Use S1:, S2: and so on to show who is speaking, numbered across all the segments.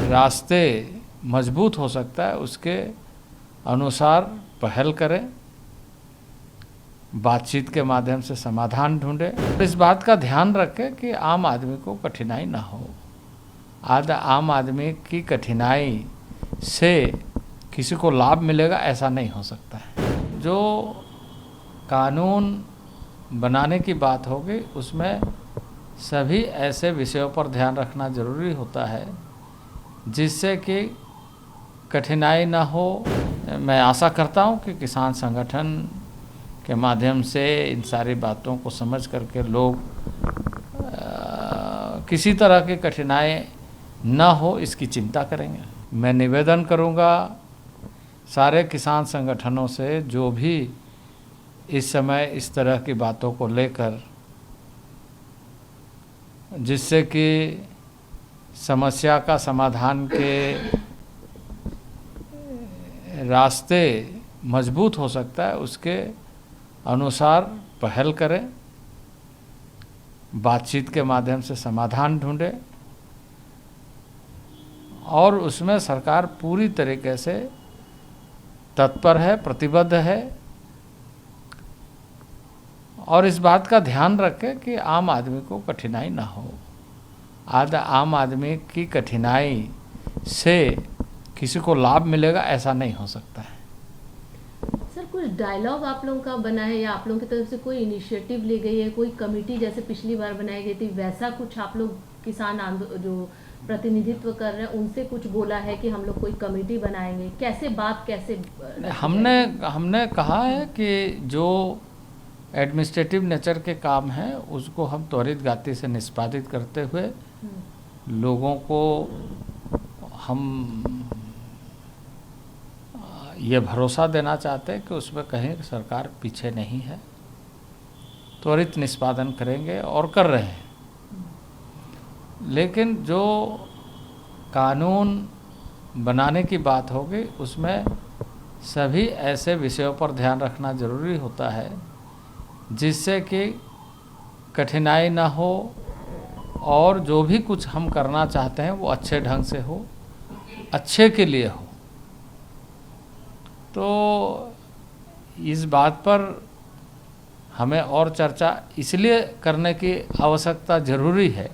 S1: रास्ते मजबूत हो सकता है उसके अनुसार पहल करें, बातचीत के माध्यम से समाधान ढूंढें। इस बात का ध्यान रखें कि आम आदमी को कठिनाई ना हो। आम आदमी की कठिनाई से किसी को लाभ मिलेगा ऐसा नहीं हो सकता है। जो कानून बनाने की बात होगी उसमें सभी ऐसे विषयों पर ध्यान रखना जरूरी होता है जिससे कि कठिनाई ना हो। मैं आशा करता हूं कि किसान संगठन के माध्यम से इन सारी बातों को समझ करके लोग किसी तरह की कठिनाई ना हो इसकी चिंता करेंगे। मैं निवेदन करूंगा सारे किसान संगठनों से जो भी इस समय इस तरह की बातों को लेकर जिससे कि समस्या का समाधान के रास्ते मजबूत हो सकता है उसके अनुसार पहल करें, बातचीत के माध्यम से समाधान ढूंढें और उसमें सरकार पूरी तरीके से तत्पर है, प्रतिबद्ध है और इस बात का ध्यान रखें कि आम आदमी को कठिनाई ना हो। आम आदमी की कठिनाई से किसी को लाभ मिलेगा ऐसा नहीं हो सकता है।
S2: सर, कुछ डायलॉग आप लोगों का बना है या आप लोगों की तरफ से कोई इनिशिएटिव ली गई है, कोई कमेटी जैसे पिछली बार बनाई गई थी वैसा कुछ आप लोग किसान जो प्रतिनिधित्व कर रहे हैं उनसे कुछ बोला है कि हम लोग कोई कमेटी बनाएंगे? कैसे बात कैसे
S1: हमने कहा है कि जो एडमिनिस्ट्रेटिव नेचर के काम हैं उसको हम त्वरित गति से निष्पादित करते हुए लोगों को हम ये भरोसा देना चाहते हैं कि उसमें कहीं सरकार पीछे नहीं है, त्वरित निष्पादन करेंगे और कर रहे हैं। लेकिन जो कानून बनाने की बात होगी उसमें सभी ऐसे विषयों पर ध्यान रखना जरूरी होता है जिससे कि कठिनाई ना हो और जो भी कुछ हम करना चाहते हैं वो अच्छे ढंग से हो, अच्छे के लिए हो। तो इस बात पर हमें और चर्चा इसलिए करने की आवश्यकता ज़रूरी है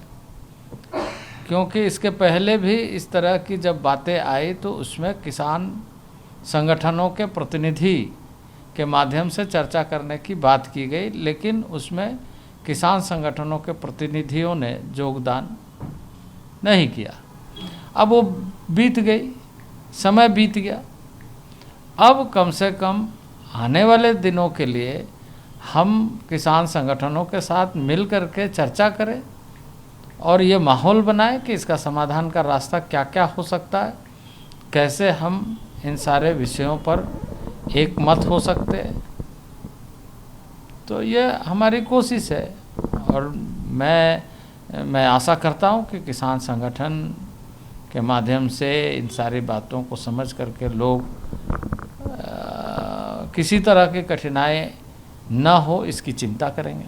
S1: क्योंकि इसके पहले भी इस तरह की जब बातें आई तो उसमें किसान संगठनों के प्रतिनिधि के माध्यम से चर्चा करने की बात की गई, लेकिन उसमें किसान संगठनों के प्रतिनिधियों ने योगदान नहीं किया। अब वो बीत गई, समय बीत गया। अब कम से कम आने वाले दिनों के लिए हम किसान संगठनों के साथ मिल कर के चर्चा करें और ये माहौल बनाएं कि इसका समाधान का रास्ता क्या क्या हो सकता है, कैसे हम इन सारे विषयों पर एक मत हो सकते हैं। तो ये हमारी कोशिश है और मैं आशा करता हूँ कि किसान संगठन के माध्यम से इन सारी बातों को समझ करके लोग किसी तरह की कठिनाई ना हो इसकी चिंता करेंगे।